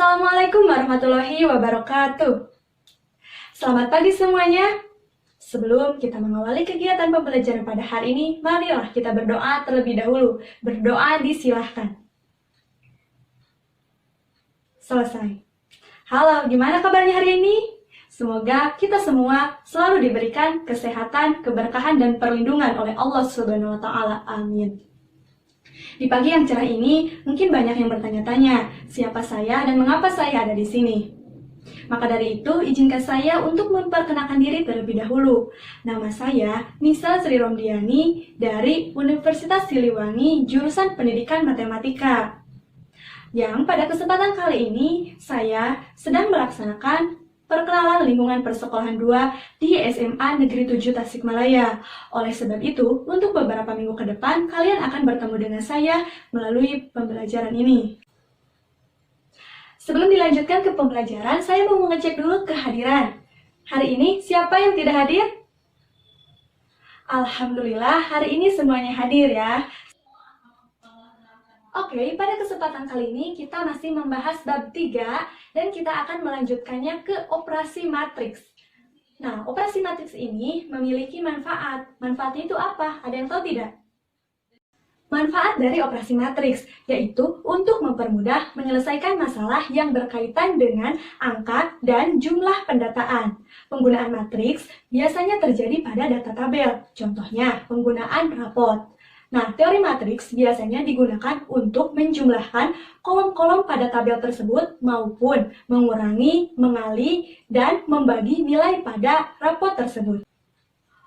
Assalamualaikum warahmatullahi wabarakatuh. Selamat pagi semuanya. Sebelum kita mengawali kegiatan pembelajaran pada hari ini, marilah kita berdoa terlebih dahulu. Berdoa disilahkan. Selesai. Halo, gimana kabarnya hari ini? Semoga kita semua selalu diberikan kesehatan, keberkahan, dan perlindungan oleh Allah Subhanahu wa Ta'ala. Amin. Di pagi yang cerah ini, mungkin banyak yang bertanya-tanya, siapa saya dan mengapa saya ada di sini? Maka dari itu, izinkan saya untuk memperkenalkan diri terlebih dahulu. Nama saya Nisa Sri Romdiani dari Universitas Siliwangi, jurusan Pendidikan Matematika. Yang pada kesempatan kali ini, saya sedang melaksanakan perkenalan lingkungan persekolahan 2 di SMA Negeri 7 Tasikmalaya. Oleh sebab itu, untuk beberapa minggu ke depan, kalian akan bertemu dengan saya melalui pembelajaran ini. Sebelum dilanjutkan ke pembelajaran, saya mau mengecek dulu kehadiran. Hari ini, siapa yang tidak hadir? Alhamdulillah, hari ini semuanya hadir ya. Oke, pada kesempatan kali ini kita masih membahas bab 3 dan kita akan melanjutkannya ke operasi matriks. Nah, operasi matriks ini memiliki manfaat. Manfaatnya itu apa? Ada yang tahu tidak? Manfaat dari operasi matriks yaitu untuk mempermudah menyelesaikan masalah yang berkaitan dengan angka dan jumlah pendataan. Penggunaan matriks biasanya terjadi pada data tabel, contohnya penggunaan rapot. Nah, teori matriks biasanya digunakan untuk menjumlahkan kolom-kolom pada tabel tersebut maupun mengurangi, mengali, dan membagi nilai pada rapot tersebut.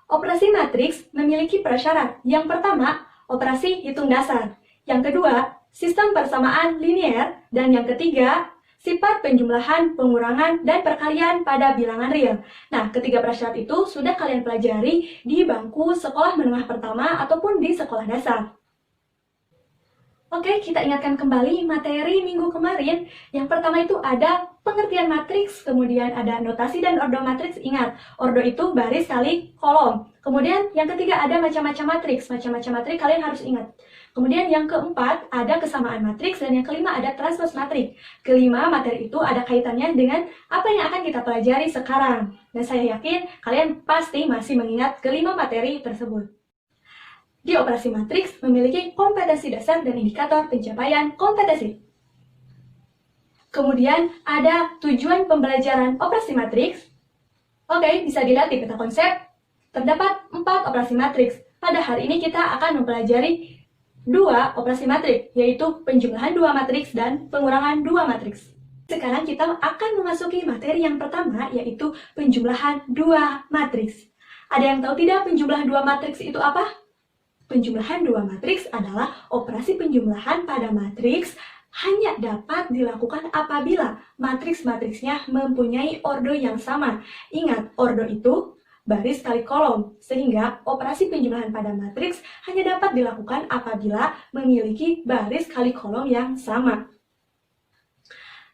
Operasi matriks memiliki prasyarat. Yang pertama, operasi hitung dasar. Yang kedua, sistem persamaan linear. Dan yang ketiga, sifat penjumlahan, pengurangan, dan perkalian pada bilangan real. Nah, ketiga prasyarat itu sudah kalian pelajari di bangku sekolah menengah pertama ataupun di sekolah dasar. Oke, kita ingatkan kembali materi minggu kemarin. Yang pertama itu ada pengertian matriks, kemudian ada notasi dan ordo matriks. Ingat, ordo itu baris kali kolom. Kemudian yang ketiga ada macam-macam matriks. Macam-macam matriks kalian harus ingat. Kemudian yang keempat ada kesamaan matriks dan yang kelima ada transpose matriks. Kelima materi itu ada kaitannya dengan apa yang akan kita pelajari sekarang. Dan saya yakin kalian pasti masih mengingat kelima materi tersebut. Di operasi matriks memiliki kompetensi dasar dan indikator pencapaian kompetensi. Kemudian ada tujuan pembelajaran operasi matriks. Oke, bisa dilihat di peta konsep. Terdapat 4 operasi matriks. Pada hari ini kita akan mempelajari 2 operasi matriks, yaitu penjumlahan 2 matriks dan pengurangan 2 matriks. Sekarang kita akan memasuki materi yang pertama, yaitu penjumlahan 2 matriks. Ada yang tahu tidak penjumlahan 2 matriks itu apa? Penjumlahan 2 matriks adalah operasi penjumlahan pada matriks hanya dapat dilakukan apabila matriks-matriksnya mempunyai ordo yang sama. Ingat, ordo itu baris kali kolom, sehingga operasi penjumlahan pada matriks hanya dapat dilakukan apabila memiliki baris kali kolom yang sama.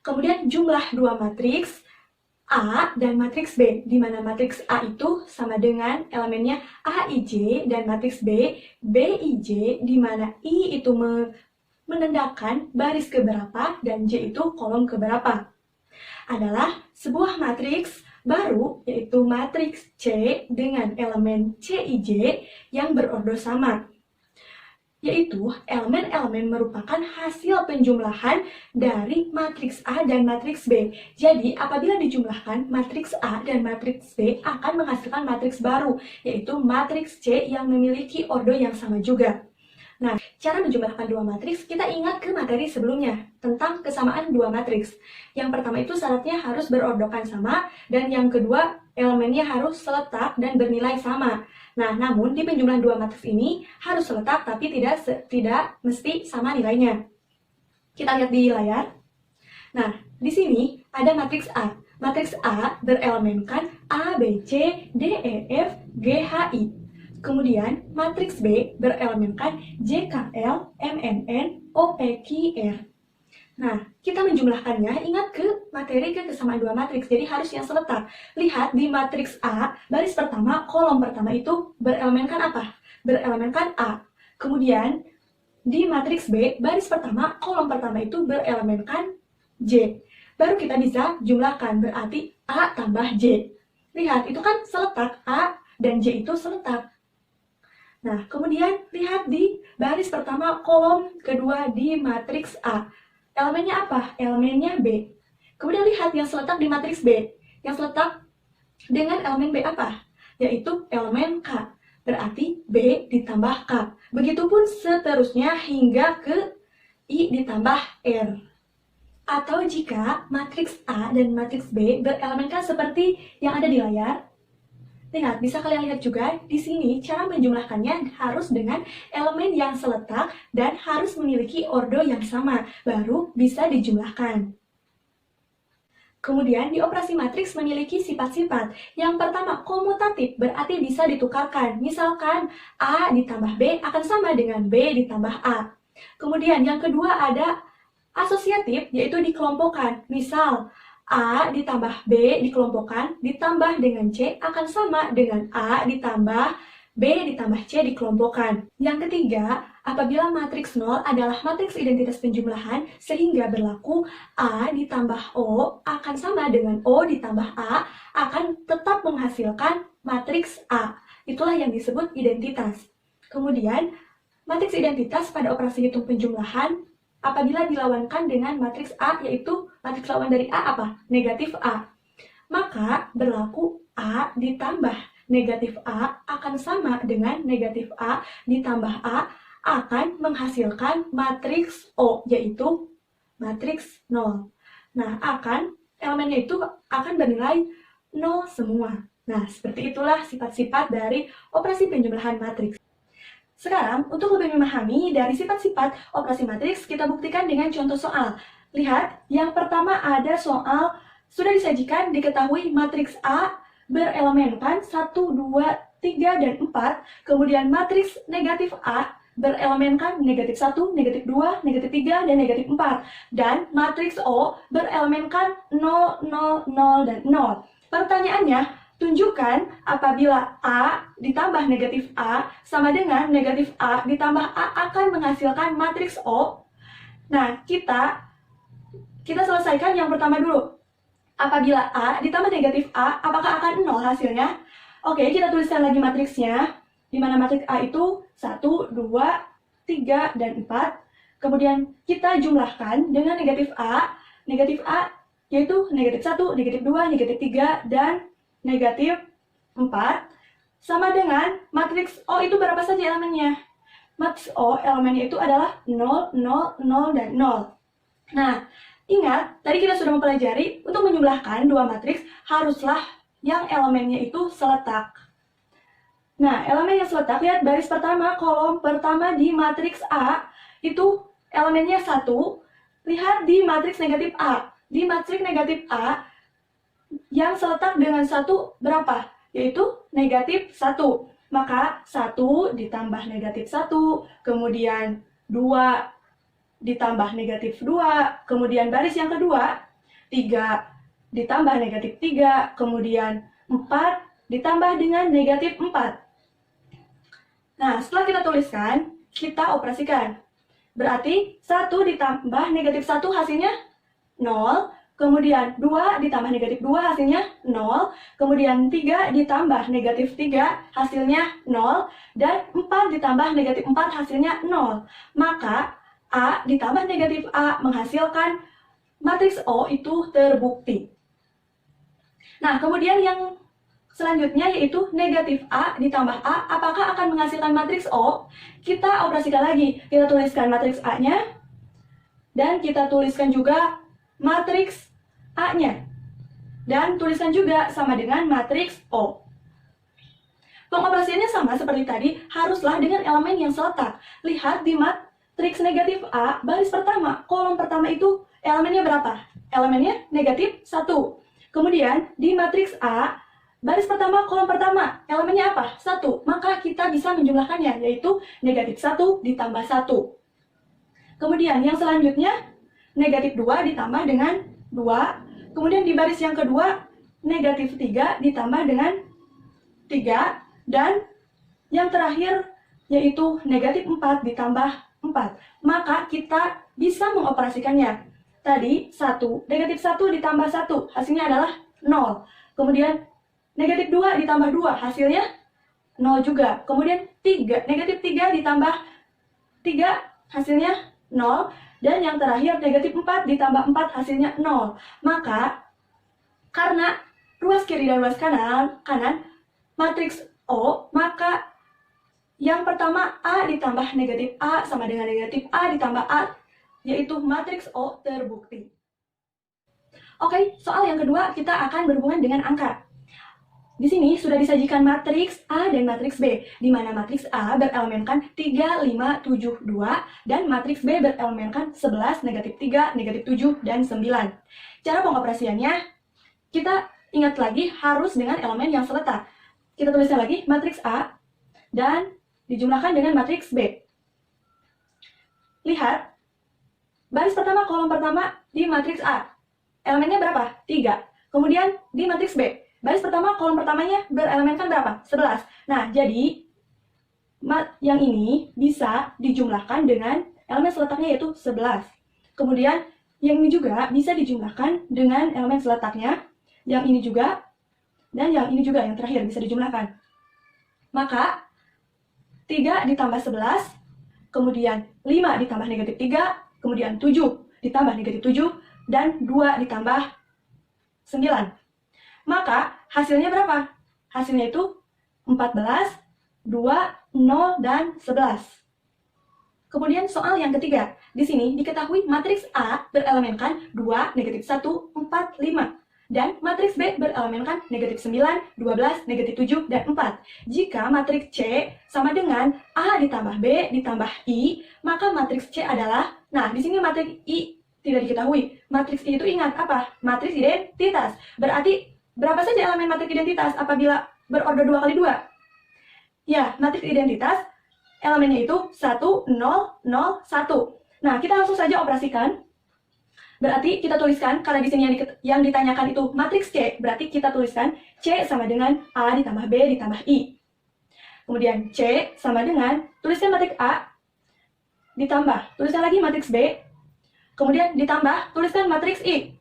Kemudian jumlah 2 matriks A dan matriks B, di mana matriks A itu sama dengan elemennya AIJ dan matriks B, BIJ, di mana I itu menandakan baris keberapa dan J itu kolom keberapa. Adalah sebuah matriks baru, yaitu matriks C dengan elemen CIJ yang berordo sama, yaitu elemen-elemen merupakan hasil penjumlahan dari matriks A dan matriks B. Jadi, apabila dijumlahkan, matriks A dan matriks B akan menghasilkan matriks baru, yaitu matriks C yang memiliki ordo yang sama juga. Nah, cara menjumlahkan 2 matriks, kita ingat ke materi sebelumnya tentang kesamaan 2 matriks. Yang pertama itu syaratnya harus berordokan sama, dan yang kedua elemennya harus seletak dan bernilai sama. Nah, namun di penjumlahan 2 matriks ini harus seletak tapi tidak mesti sama nilainya. Kita lihat di layar. Nah, di sini ada matriks A. Matriks A berelemenkan A, B, C, D, E, F, G, H, I. Kemudian, matriks B berelemenkan J, K, L, M, N, N, O, P, Q, R. Nah, kita menjumlahkannya, ingat ke materi ke kesamaan 2 matriks, jadi harus yang seletak. Lihat di matriks A, baris pertama, kolom pertama itu berelemenkan apa? Berelemenkan A. Kemudian, di matriks B, baris pertama, kolom pertama itu berelemenkan J. baru kita bisa jumlahkan, berarti A tambah J. Lihat, itu kan seletak, A dan J itu seletak. Nah, kemudian lihat di baris pertama kolom kedua di matriks A. Elemennya apa? Elemennya B. Kemudian lihat yang seletak di matriks B. Yang seletak dengan elemen B apa? Yaitu elemen K. Berarti B ditambah K. Begitupun seterusnya hingga ke I ditambah R. Atau jika matriks A dan matriks B berelemenkan seperti yang ada di layar, lihat, bisa kalian lihat juga di sini cara menjumlahkannya harus dengan elemen yang seletak dan harus memiliki ordo yang sama, baru bisa dijumlahkan. Kemudian di operasi matriks memiliki sifat-sifat. Yang pertama, komutatif, berarti bisa ditukarkan. Misalkan A ditambah B akan sama dengan B ditambah A. Kemudian yang kedua ada asosiatif, yaitu dikelompokkan. Misal, A ditambah B dikelompokkan, ditambah dengan C akan sama dengan A ditambah B ditambah C dikelompokkan. Yang ketiga, apabila matriks 0 adalah matriks identitas penjumlahan, sehingga berlaku A ditambah O akan sama dengan O ditambah A akan tetap menghasilkan matriks A. Itulah yang disebut identitas. Kemudian, matriks identitas pada operasi hitung penjumlahan apabila dilawankan dengan matriks A, yaitu matriks lawan dari A apa? Negatif A. Maka berlaku A ditambah negatif A akan sama dengan negatif A ditambah A akan menghasilkan matriks O, yaitu matriks 0. Nah, elemennya itu akan bernilai 0 semua. Nah, seperti itulah sifat-sifat dari operasi penjumlahan matriks. Sekarang, untuk lebih memahami dari sifat-sifat operasi matriks, kita buktikan dengan contoh soal. Lihat, yang pertama ada soal sudah disajikan diketahui matriks A berelemenkan 1, 2, 3, dan 4. Kemudian matriks negatif A berelemenkan negatif 1, negatif 2, negatif 3, dan negatif 4. Dan matriks O berelemenkan 0, 0, 0, dan 0. Pertanyaannya, tunjukkan apabila A ditambah negatif A sama dengan negatif A ditambah A akan menghasilkan matriks O. Nah, kita selesaikan yang pertama dulu. Apabila A ditambah negatif A, apakah akan 0 hasilnya? Oke, kita tuliskan lagi matriksnya. Di mana matriks A itu 1, 2, 3, dan 4. Kemudian kita jumlahkan dengan negatif A. Negatif A yaitu negatif 1, negatif 2, negatif 3, dan negatif 4. Sama dengan matriks O itu berapa saja elemennya? Matriks O elemennya itu adalah 0, 0, 0, dan 0. Nah, ingat, tadi kita sudah mempelajari untuk menjumlahkan dua matriks haruslah yang elemennya itu seletak. Nah, elemen yang seletak, lihat baris pertama, kolom pertama di matriks A, itu elemennya 1. Lihat di matriks negatif A. Di matriks negatif A, yang seletak dengan 1 berapa? Yaitu negatif 1. Maka 1 ditambah negatif 1, kemudian 2 ditambah negatif 2, kemudian baris yang kedua, 3 ditambah negatif 3, kemudian 4 ditambah dengan negatif 4. Nah, setelah kita tuliskan, kita operasikan. Berarti 1 ditambah negatif 1 hasilnya 0, kemudian 2 ditambah negatif 2 hasilnya 0, kemudian 3 ditambah negatif 3 hasilnya 0, dan 4 ditambah negatif 4 hasilnya 0. Maka A ditambah negatif A menghasilkan matriks O itu terbukti. Nah, kemudian yang selanjutnya yaitu negatif A ditambah A, apakah akan menghasilkan matriks O? Kita operasikan lagi. Kita tuliskan matriks A-nya, dan kita tuliskan juga matriks A-nya. Dan tuliskan juga sama dengan matriks O. Pengoperasiannya sama seperti tadi, haruslah dengan elemen yang seletak. Lihat di matriks negatif A, baris pertama, kolom pertama itu elemennya berapa? Elemennya negatif 1. Kemudian di matriks A, baris pertama, kolom pertama, elemennya apa? 1. Maka kita bisa menjumlahkannya, yaitu negatif 1 ditambah 1. Kemudian yang selanjutnya, negatif 2 ditambah dengan 2. Kemudian di baris yang kedua, negatif 3 ditambah dengan 3. Dan yang terakhir, yaitu negatif 4 ditambah 4. Maka kita bisa mengoperasikannya. tadi 1, negatif 1 ditambah 1, hasilnya adalah 0. Kemudian negatif 2 ditambah 2, hasilnya 0 juga. Kemudian 3, negatif 3 ditambah 3, hasilnya 0. Dan yang terakhir, negatif 4 ditambah 4, hasilnya 0. Maka, karena ruas kiri dan ruas kanan matriks O, maka yang pertama A ditambah negatif A sama dengan negatif A ditambah A, yaitu matriks O terbukti. Oke, soal yang kedua kita akan berhubungan dengan angka. Di sini sudah disajikan matriks A dan matriks B, di mana matriks A berelemenkan 3, 5, 7, 2, dan matriks B berelemenkan 11, negatif 3, negatif 7, dan 9. Cara pengoperasiannya, kita ingat lagi harus dengan elemen yang seletak. Kita tuliskan lagi matriks A dan dijumlahkan dengan matriks B. Lihat, baris pertama, kolom pertama di matriks A. Elemennya berapa? 3. Kemudian di matriks B, baris pertama, kolom pertamanya berelemenkan berapa? 11. Nah, jadi yang ini bisa dijumlahkan dengan elemen seletaknya yaitu 11. Kemudian yang ini juga bisa dijumlahkan dengan elemen seletaknya, yang ini juga, dan yang ini juga yang terakhir bisa dijumlahkan. Maka 3 ditambah 11, kemudian 5 ditambah negatif 3, kemudian 7 ditambah negatif 7, dan 2 ditambah 9. Maka hasilnya berapa? Hasilnya itu 14, 2, 0, dan 11. Kemudian soal yang ketiga. Di sini diketahui matriks A berelemenkan 2, negatif 1, 4, 5. Dan matriks B berelemenkan negatif 9, 12, negatif 7, dan 4. Jika matriks C sama dengan A ditambah B ditambah I, maka matriks C adalah, nah di sini matriks I tidak diketahui. Matriks I itu ingat apa? Matriks identitas. Berarti berapa saja elemen matriks identitas apabila berorder 2 kali 2? Ya, matriks identitas elemennya itu 1, 0, 0, 1. Nah, kita langsung saja operasikan. Berarti kita tuliskan, karena di sini yang ditanyakan itu matriks C, berarti kita tuliskan C sama dengan A ditambah B ditambah I. Kemudian C sama dengan, tuliskan matriks A, ditambah, tuliskan lagi matriks B, kemudian ditambah, tuliskan matriks I.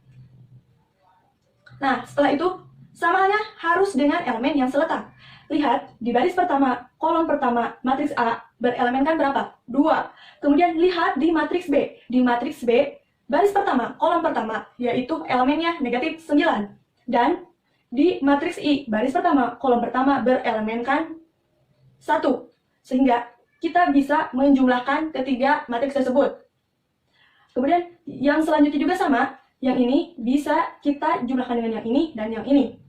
Nah, setelah itu, sama halnya harus dengan elemen yang seletak. Lihat, di baris pertama, kolom pertama, matriks A berelemenkan berapa? 2. Kemudian lihat di matriks B. Di matriks B, baris pertama, kolom pertama, yaitu elemennya negatif 9. Dan di matriks I, baris pertama, kolom pertama berelemenkan 1. Sehingga kita bisa menjumlahkan ketiga matriks tersebut. Kemudian yang selanjutnya juga sama, yang ini bisa kita jumlahkan dengan yang ini dan yang ini.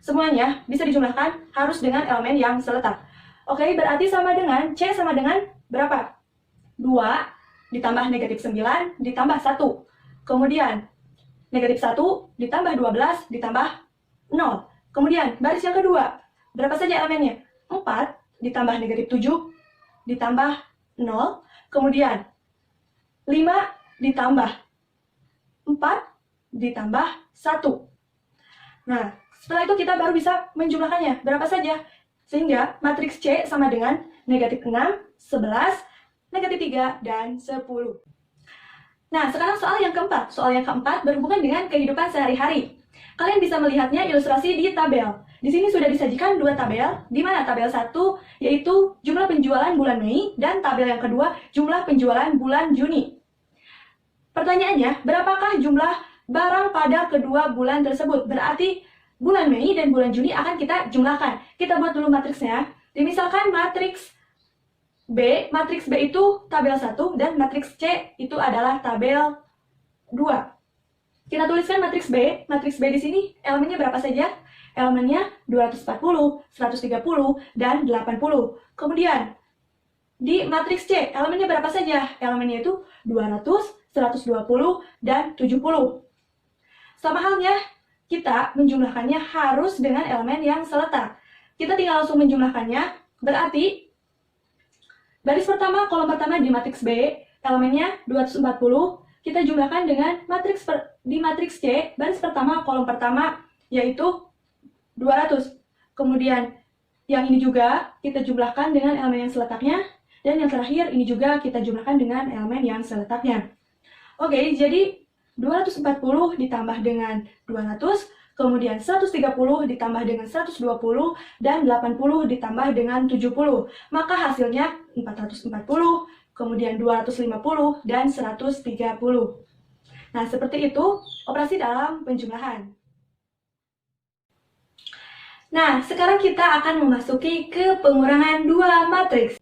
Semuanya bisa dijumlahkan harus dengan elemen yang seletak. Oke, berarti sama dengan C sama dengan berapa? 2 ditambah negatif 9 ditambah 1. Kemudian negatif 1 ditambah 12 ditambah 0. Kemudian baris yang kedua, berapa saja elemennya? 4 ditambah negatif 7 ditambah 0. Kemudian 5 ditambah 4 ditambah 1. Nah, setelah itu kita baru bisa menjumlahkannya. Berapa saja? Sehingga matriks C sama dengan negatif 6, 11, negatif 3, dan 10. Nah, sekarang soal yang keempat. Soal yang keempat berhubungan dengan kehidupan sehari-hari. Kalian bisa melihatnya ilustrasi di tabel. Di sini sudah disajikan dua tabel, di mana tabel 1 yaitu jumlah penjualan bulan Mei, dan tabel yang kedua jumlah penjualan bulan Juni. Pertanyaannya, berapakah jumlah barang pada kedua bulan tersebut? Berarti bulan Mei dan bulan Juni akan kita jumlahkan. Kita buat dulu matriksnya. Misalkan matriks B itu tabel 1 dan matriks C itu adalah tabel 2. Kita tuliskan matriks B. Matriks B di sini elemennya berapa saja? Elemennya 240, 130, dan 80. Kemudian di matriks C elemennya berapa saja? Elemennya itu 200, 120, dan 70. Sama halnya, kita menjumlahkannya harus dengan elemen yang seletak. Kita tinggal langsung menjumlahkannya, berarti baris pertama, kolom pertama di matriks B, elemennya 240, kita jumlahkan dengan di matriks C, baris pertama, kolom pertama, yaitu 200. Kemudian yang ini juga kita jumlahkan dengan elemen yang seletaknya, dan yang terakhir ini juga kita jumlahkan dengan elemen yang seletaknya. Oke, jadi 240 ditambah dengan 200, kemudian 130 ditambah dengan 120, dan 80 ditambah dengan 70. Maka hasilnya 440, kemudian 250, dan 130. Nah, seperti itu operasi dalam penjumlahan. Nah, sekarang kita akan memasuki ke pengurangan dua matriks.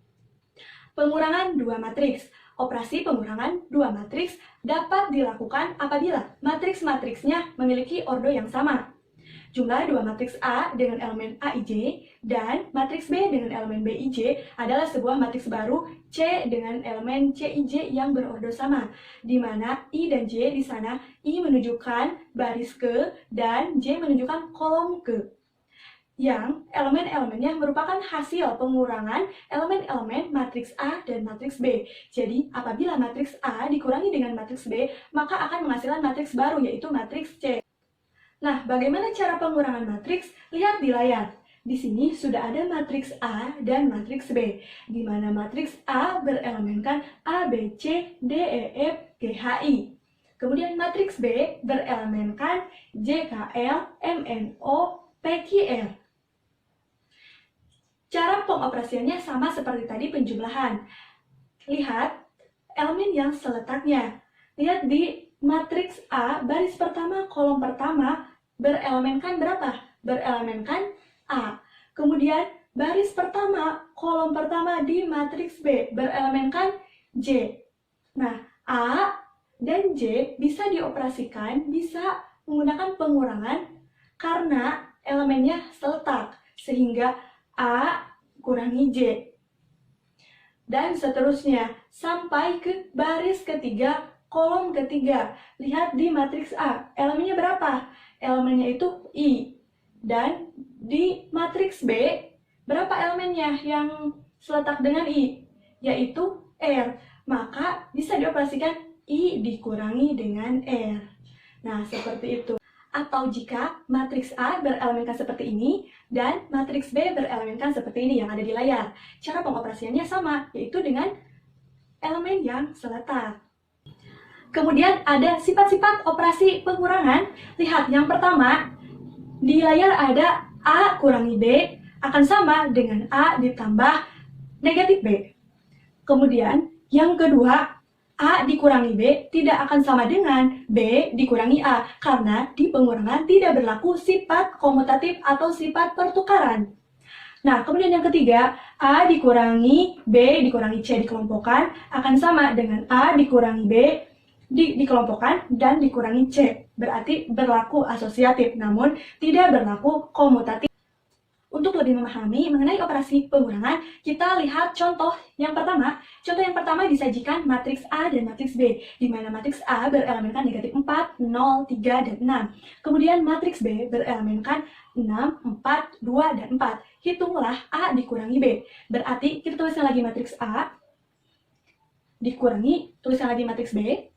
Pengurangan dua matriks. Operasi pengurangan dua matriks dapat dilakukan apabila matriks-matriksnya memiliki ordo yang sama. Jumlah dua matriks A dengan elemen AIJ dan matriks B dengan elemen BIJ adalah sebuah matriks baru C dengan elemen CIJ yang berordo sama, di mana I dan J di sana I menunjukkan baris ke dan J menunjukkan kolom ke, yang elemen-elemennya merupakan hasil pengurangan elemen-elemen matriks A dan matriks B. Jadi, apabila matriks A dikurangi dengan matriks B, maka akan menghasilkan matriks baru, yaitu matriks C. Nah, bagaimana cara pengurangan matriks? Lihat di layar. Di sini sudah ada matriks A dan matriks B, di mana matriks A berelemenkan A, B, C, D, E, F, G, H, I. Kemudian matriks B berelemenkan J, K, L, M, N, O, P, Q, R. Cara pengoperasiannya sama seperti tadi penjumlahan. Lihat elemen yang seletaknya. Lihat di matriks A, baris pertama, kolom pertama berelemenkan berapa? Berelemenkan A. Kemudian baris pertama, kolom pertama di matriks B berelemenkan J. Nah, A dan J bisa dioperasikan, bisa menggunakan pengurangan karena elemennya seletak, sehingga A kurangi J. Dan seterusnya, sampai ke baris ketiga, kolom ketiga. Lihat di matriks A, elemennya berapa? Elemennya itu I. Dan di matriks B, berapa elemennya yang seletak dengan I? Yaitu R. Maka bisa dioperasikan I dikurangi dengan R. Nah, seperti itu. Atau jika matriks A berelemenkan seperti ini dan matriks B berelemenkan seperti ini yang ada di layar. Cara pengoperasiannya sama, yaitu dengan elemen yang seletak. Kemudian ada sifat-sifat operasi pengurangan. Lihat yang pertama, di layar ada A kurangi B akan sama dengan A ditambah negatif B. Kemudian yang kedua, A dikurangi B tidak akan sama dengan B dikurangi A, karena di pengurangan tidak berlaku sifat komutatif atau sifat pertukaran. Nah, kemudian yang ketiga, A dikurangi B dikurangi C dikelompokkan akan sama dengan A dikurangi B dikelompokkan dan dikurangi C. Berarti berlaku asosiatif, namun tidak berlaku komutatif. Untuk lebih memahami mengenai operasi pengurangan, kita lihat contoh yang pertama. Contoh yang pertama disajikan matriks A dan matriks B, di mana matriks A berelemenkan negatif 4, 0, 3, dan 6. Kemudian matriks B berelemenkan 6, 4, 2, dan 4. Hitunglah A dikurangi B. Berarti kita tuliskan lagi matriks A, dikurangi, tuliskan lagi matriks B.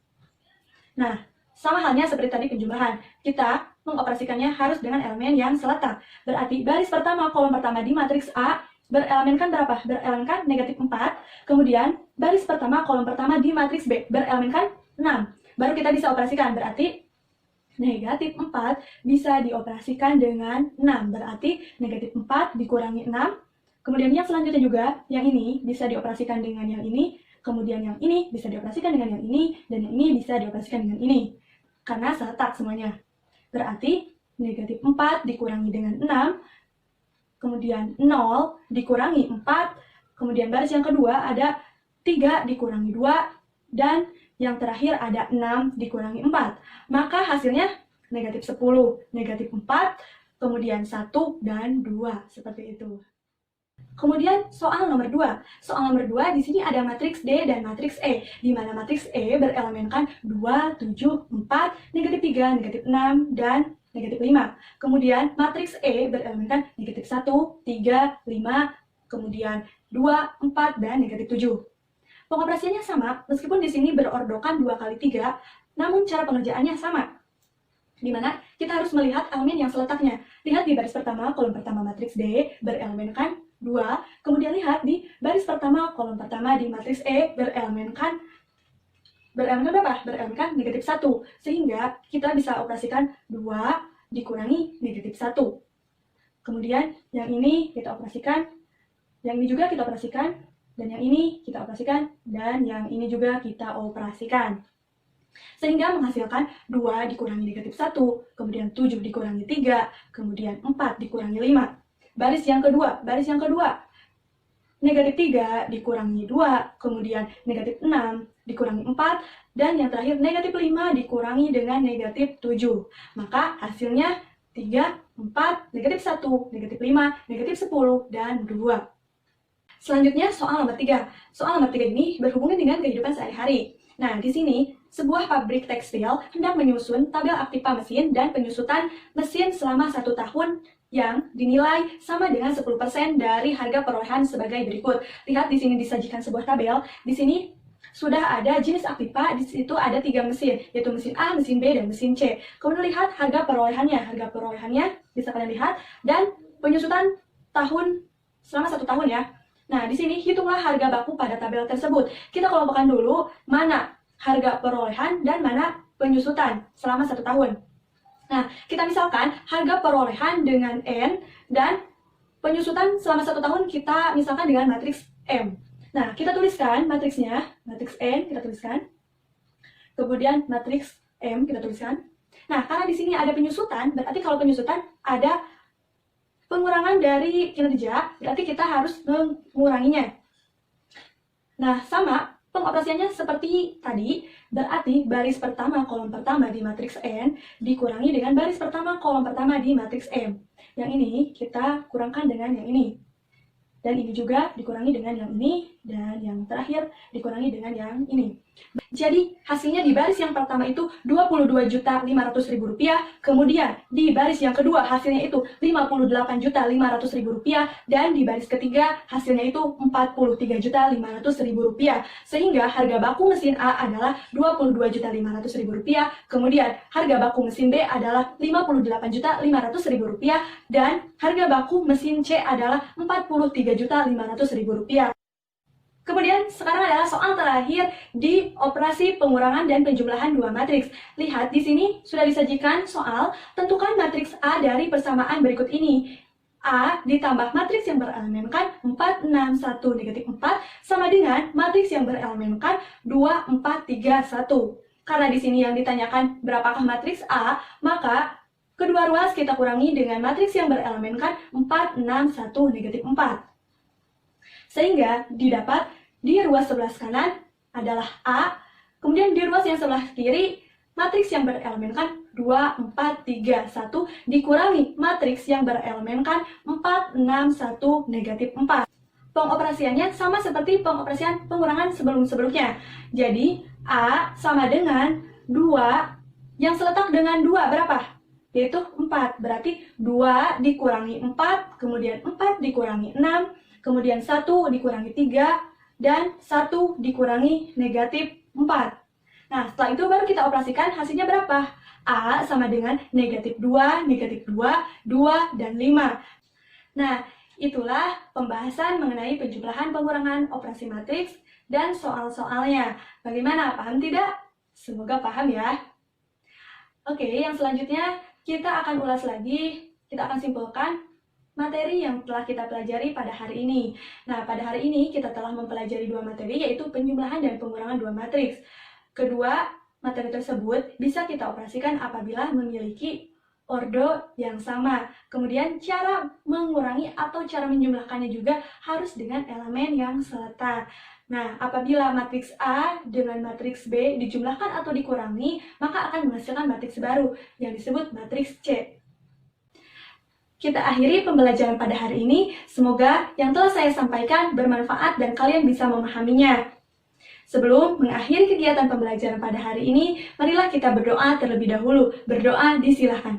Nah, sama halnya seperti tadi penjumlahan, kita mengoperasikannya harus dengan elemen yang seletak. Berarti baris pertama, kolom pertama di matriks A berelemenkan berapa? Berelemenkan negatif 4. Kemudian baris pertama, kolom pertama di matriks B berelemenkan 6. Baru kita bisa operasikan, berarti negatif 4 bisa dioperasikan dengan 6. Berarti negatif 4 dikurangi 6. Kemudian yang selanjutnya juga, yang ini bisa dioperasikan dengan yang ini. Kemudian yang ini bisa dioperasikan dengan yang ini. Dan yang ini bisa dioperasikan dengan ini. Karena seletak semuanya. Berarti negatif 4 dikurangi dengan 6, kemudian 0 dikurangi 4, kemudian baris yang kedua ada 3 dikurangi 2, dan yang terakhir ada 6 dikurangi 4. Maka hasilnya negatif 10, negatif 4, kemudian 1 dan 2, seperti itu. Kemudian soal nomor 2. Soal nomor 2 di sini ada matriks D dan matriks E, di mana matriks E berelemenkan 2, 7, 4, negatif 3, negatif 6, dan negatif 5. Kemudian matriks E berelemenkan negatif 1, 3, 5, kemudian 2, 4, dan negatif 7. Pengoperasiannya sama, meskipun di sini berordokan 2 kali 3, namun cara pengerjaannya sama. Di mana kita harus melihat elemen yang seletaknya. Lihat di baris pertama, kolom pertama matriks D berelemenkan 2, kemudian lihat di baris pertama, kolom pertama di matriks E berelemenkan berelemenkan berapa? Berelemenkan negatif 1. Sehingga kita bisa operasikan 2 dikurangi negatif 1. Kemudian yang ini kita operasikan, yang ini juga kita operasikan, dan yang ini kita operasikan, dan yang ini juga kita operasikan. Sehingga menghasilkan 2 dikurangi negatif 1, kemudian 7 dikurangi 3, kemudian 4 dikurangi 5. Baris yang kedua, negatif 3 dikurangi 2, kemudian negatif 6 dikurangi 4, dan yang terakhir negatif 5 dikurangi dengan negatif 7. Maka hasilnya 3, 4, negatif 1, negatif 5, negatif 10, dan 2. Selanjutnya soal nomor 3. Soal nomor 3 ini berhubungan dengan kehidupan sehari-hari. Nah, di sini sebuah pabrik tekstil hendak menyusun tabel aktiva mesin dan penyusutan mesin selama 1 tahun yang dinilai sama dengan 10% dari harga perolehan sebagai berikut. Lihat di sini disajikan sebuah tabel. Di sini sudah ada jenis aktiva, di situ ada 3 mesin, yaitu mesin A, mesin B, dan mesin C. Kemudian lihat harga perolehannya bisa kalian lihat, dan penyusutan tahun selama 1 tahun ya. Nah, di sini hitunglah harga baku pada tabel tersebut. Kita kelompokkan dulu mana harga perolehan dan mana penyusutan selama 1 tahun. Nah, kita misalkan harga perolehan dengan N dan penyusutan selama 1 tahun kita misalkan dengan matriks M. Nah, kita tuliskan matriksnya, matriks N kita tuliskan, kemudian matriks M kita tuliskan. Nah, karena di sini ada penyusutan, berarti kalau penyusutan ada pengurangan dari kinerja, berarti kita harus menguranginya. Nah, sama pengoperasiannya seperti tadi, berarti baris pertama kolom pertama di matriks N dikurangi dengan baris pertama kolom pertama di matriks M. Yang ini kita kurangkan dengan yang ini. Dan ini juga dikurangi dengan yang ini, dan yang terakhir dikurangi dengan yang ini. Jadi hasilnya di baris yang pertama itu Rp22.500.000, kemudian di baris yang kedua hasilnya itu Rp58.500.000, dan di baris ketiga hasilnya itu Rp43.500.000. Sehingga harga baku mesin A adalah Rp22.500.000, kemudian harga baku mesin B adalah Rp58.500.000, dan harga baku mesin C adalah Rp43.500.000. Kemudian sekarang adalah soal terakhir di operasi pengurangan dan penjumlahan 2 matriks. Lihat di sini sudah disajikan soal tentukan matriks A dari persamaan berikut ini. A ditambah matriks yang berelemenkan 4, 6, 1, negatif 4 sama dengan matriks yang berelemenkan 2, 4, 3, 1. Karena di sini yang ditanyakan berapakah matriks A, maka kedua ruas kita kurangi dengan matriks yang berelemenkan 4, 6, 1, negatif 4. Sehingga didapat di ruas sebelah kanan adalah A, kemudian di ruas yang sebelah kiri matriks yang berelemenkan 2, 4, 3, 1 dikurangi matriks yang berelemenkan 4, 6, 1, negatif 4. Pengoperasiannya sama seperti pengoperasian pengurangan sebelum-sebelumnya. Jadi A sama dengan 2 yang seletak dengan 2 berapa? Yaitu 4. Berarti 2 dikurangi 4, kemudian 4 dikurangi 6, kemudian 1 dikurangi 3, dan 1 dikurangi negatif 4. Nah, setelah itu baru kita operasikan hasilnya berapa? A sama dengan negatif 2, 2, dan 5. Nah, itulah pembahasan mengenai penjumlahan pengurangan operasi matriks dan soal-soalnya. Bagaimana? Paham tidak? Semoga paham ya. Oke, yang selanjutnya kita akan ulas lagi, kita akan simpulkan materi yang telah kita pelajari pada hari ini. Nah, pada hari ini kita telah mempelajari 2 materi, yaitu penjumlahan dan pengurangan 2 matriks. Kedua materi tersebut bisa kita operasikan apabila memiliki ordo yang sama. Kemudian cara mengurangi atau cara menjumlahkannya juga harus dengan elemen yang seletak. Nah, apabila matriks A dengan matriks B dijumlahkan atau dikurangi, maka akan menghasilkan matriks baru yang disebut matriks C. Kita akhiri pembelajaran pada hari ini. Semoga yang telah saya sampaikan bermanfaat dan kalian bisa memahaminya. Sebelum mengakhiri kegiatan pembelajaran pada hari ini, marilah kita berdoa terlebih dahulu. Berdoa disilahkan.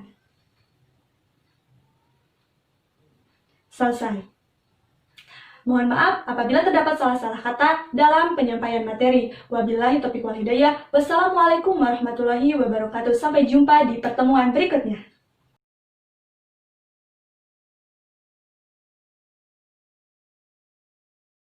Selesai. Mohon maaf apabila terdapat salah-salah kata dalam penyampaian materi. Wabillahi taufiq wal hidayah. Wassalamualaikum warahmatullahi wabarakatuh. Sampai jumpa di pertemuan berikutnya.